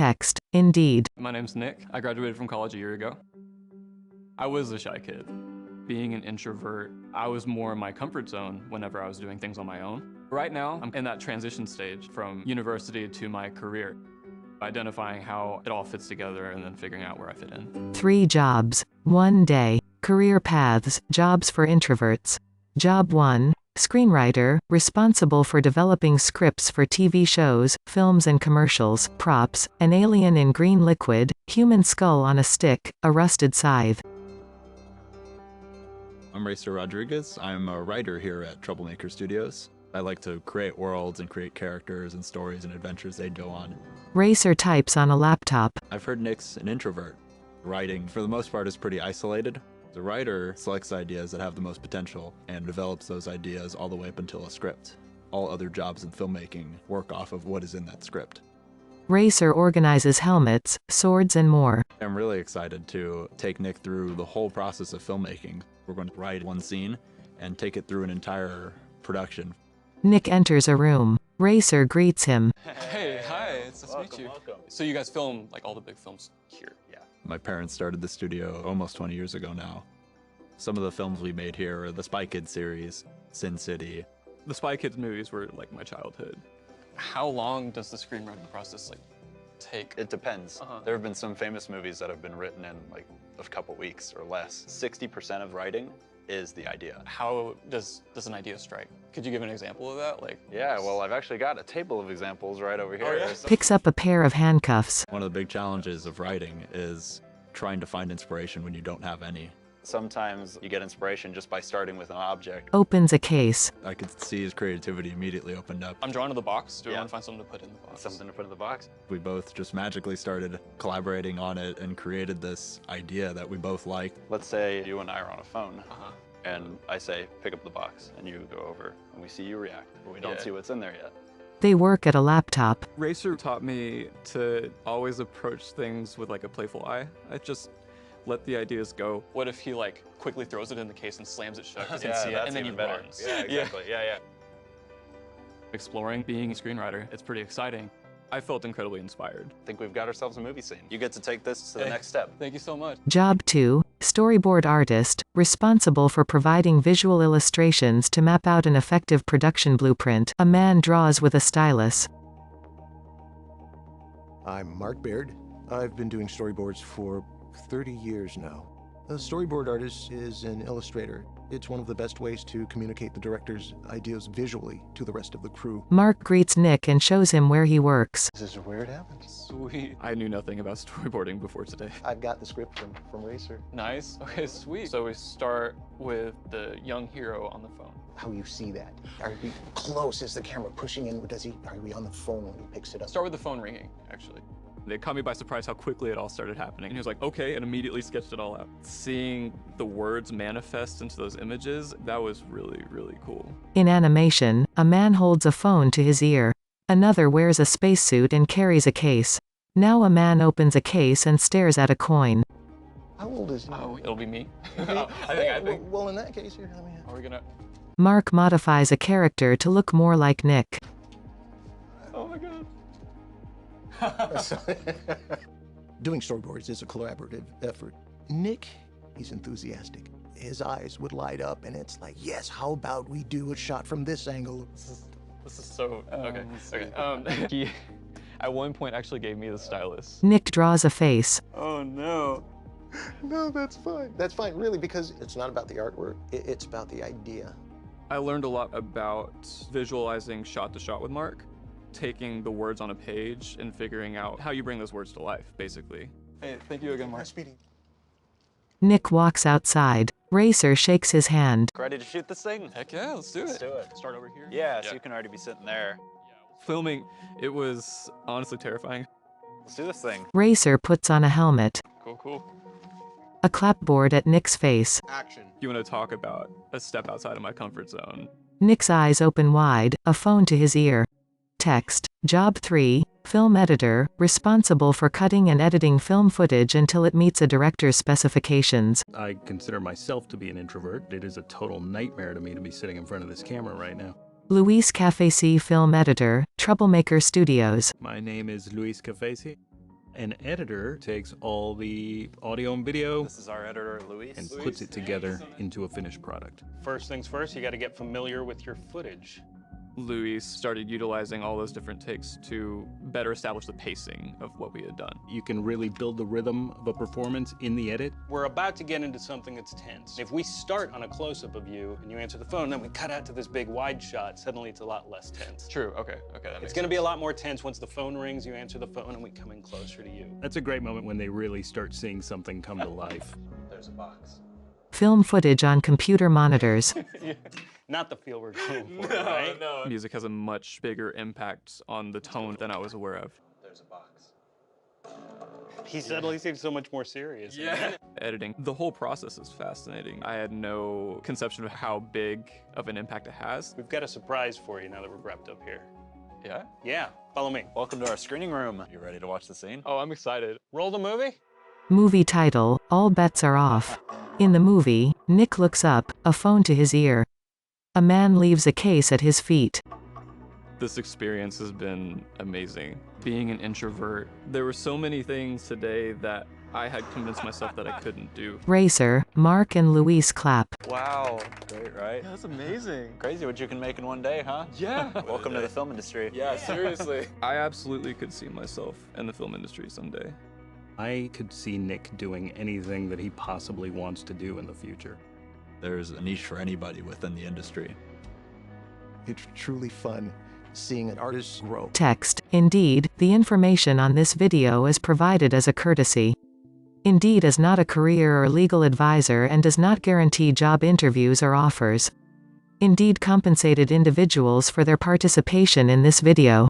Text, Indeed. My name's Nick. I graduated from college a year ago. I was a shy kid. Being an introvert, I was more in my comfort zone whenever I was doing things on my own. Right now, I'm in that transition stage from university to my career, identifying how it all fits together and then figuring out where I fit in. 3 jobs. 1 day. Career paths, jobs for introverts. Job 1. Screenwriter, responsible for developing scripts for TV shows, films and commercials. Props, an alien in green liquid, human skull on a stick, a rusted scythe. I'm Racer Rodriguez. I'm a writer here at Troublemaker Studios. I like to create worlds and create characters and stories and adventures they go on. Racer types on a laptop. I've heard Nick's an introvert. Writing, for the most part, is pretty isolated. The writer selects ideas that have the most potential and develops those ideas all the way up until a script. All other jobs in filmmaking work off of what is in that script. Racer organizes helmets, swords and more. I'm really excited to take Nick through the whole process of filmmaking. We're going to write one scene and take it through an entire production. Nick enters a room. Racer greets him. Hey, hi, it's nice to meet you. Welcome. So you guys film like all the big films here? Yeah. My parents started the studio almost 20 years ago now. Some of the films we made here are the Spy Kids series, Sin City. The Spy Kids movies were like my childhood. How long does the screenwriting process take? It depends. There have been some famous movies that have been written in like a couple weeks or less. 60% of writing is the idea. How does an idea strike? Could you give an example of that? Yeah, well, I've actually got a table of examples right over here. Oh, yeah? Picks up a pair of handcuffs. One of the big challenges of writing is trying to find inspiration when you don't have any. Sometimes you get inspiration just by starting with an object. Opens a case. I could see his creativity immediately opened up. I'm drawn to the box. Do I Yeah. want to find something to put in the box? Something to put in the box. We both just magically started collaborating on it and created this idea that we both liked. Let's say you and I are on a phone, Uh-huh. and I say, pick up the box, and you go over, and we see you react, but we don't Yeah. see what's in there yet. They work at a laptop. Racer taught me to always approach things with like a playful eye. I just let the ideas go. What if he quickly throws it in the case and slams it shut because he can see it, and then he runs? Yeah, exactly. Yeah. Exploring being a screenwriter, it's pretty exciting. I felt incredibly inspired. I think we've got ourselves a movie scene. You get to take this to the Hey. next step. Thank you so much. Job 2. Storyboard Artist, responsible for providing visual illustrations to map out an effective production blueprint. A man draws with a stylus. I'm Mark Baird. I've been doing storyboards for 30 years now. A storyboard artist is an illustrator. It's one of the best ways to communicate the director's ideas visually to the rest of the crew. Mark greets Nick and shows him where he works. This is where it happens. Sweet. I knew nothing about storyboarding before today. I've got the script from Racer. Nice. Okay, sweet. So we start with the young hero on the phone. How you see that? Are we close? Is the camera pushing in? Are we on the phone when he picks it up? Start with the phone ringing, actually. They caught me by surprise how quickly it all started happening. And he was like, okay, and immediately sketched it all out. Seeing the words manifest into those images, that was really, really cool. In animation, a man holds a phone to his ear. Another wears a spacesuit and carries a case. Now a man opens a case and stares at a coin. How old is he? Oh, it'll be me? I think. Well, in that case, here, Are we gonna? Mark modifies a character to look more like Nick. Oh my god. Doing storyboards is a collaborative effort. Nick, he's enthusiastic. His eyes would light up, and it's like, yes, how about we do a shot from this angle? This is so okay. Okay. He at one point actually gave me the stylus. Nick draws a face. Oh no. No, that's fine. That's fine, really, because it's not about the artwork. It's about the idea. I learned a lot about visualizing shot to shot with Mark, taking the words on a page and figuring out how you bring those words to life, basically. Hey, thank you again, Mark. Nick walks outside. Racer shakes his hand. Ready to shoot this thing? Heck yeah, let's do it. Let's do it. Start over here? Yeah, so you can already be sitting there. Filming, it was honestly terrifying. Let's do this thing. Racer puts on a helmet. Cool. A clapboard at Nick's face. Action. You want to talk about a step outside of my comfort zone? Nick's eyes open wide, a phone to his ear. Text. Job 3. Film editor, responsible for cutting and editing film footage until it meets a director's specifications. I consider myself to be an introvert. It is a total nightmare to me to be sitting in front of this camera right now. Luis Cafesi, film editor, Troublemaker Studios. My name is Luis Cafesi. An editor takes all the audio and video This is our editor, Luis. and puts it together into a finished product. First things first, you got to get familiar with your footage. Luis started utilizing all those different takes to better establish the pacing of what we had done. You can really build the rhythm of a performance in the edit. We're about to get into something that's tense. If we start on a close-up of you and you answer the phone, then we cut out to this big wide shot, suddenly it's a lot less tense. True, okay, that It's going to be a lot more tense once the phone rings, you answer the phone, and we come in closer to you. That's a great moment when they really start seeing something come to life. There's a box. Film footage on computer monitors. Not the feel we're going for, right? No. Music has a much bigger impact on the tone than I was aware of. There's a box. He suddenly seems so much more serious. Yeah. Editing, the whole process is fascinating. I had no conception of how big of an impact it has. We've got a surprise for you now that we're wrapped up here. Yeah? Yeah, follow me. Welcome to our screening room. You ready to watch the scene? Oh, I'm excited. Roll the movie. Movie title, All Bets Are Off. In the movie, Nick looks up, a phone to his ear. A man leaves a case at his feet. This experience has been amazing. Being an introvert, there were so many things today that I had convinced myself that I couldn't do. Racer, Mark and Luis clap. Wow. Great, right? That's amazing. Crazy what you can make in one day, huh? Yeah. Welcome to the film industry. Yeah, seriously. I absolutely could see myself in the film industry someday. I could see Nick doing anything that he possibly wants to do in the future. There's a niche for anybody within the industry. It's truly fun seeing an artist grow. Text. Indeed, the information on this video is provided as a courtesy. Indeed is not a career or legal advisor and does not guarantee job interviews or offers. Indeed compensated individuals for their participation in this video.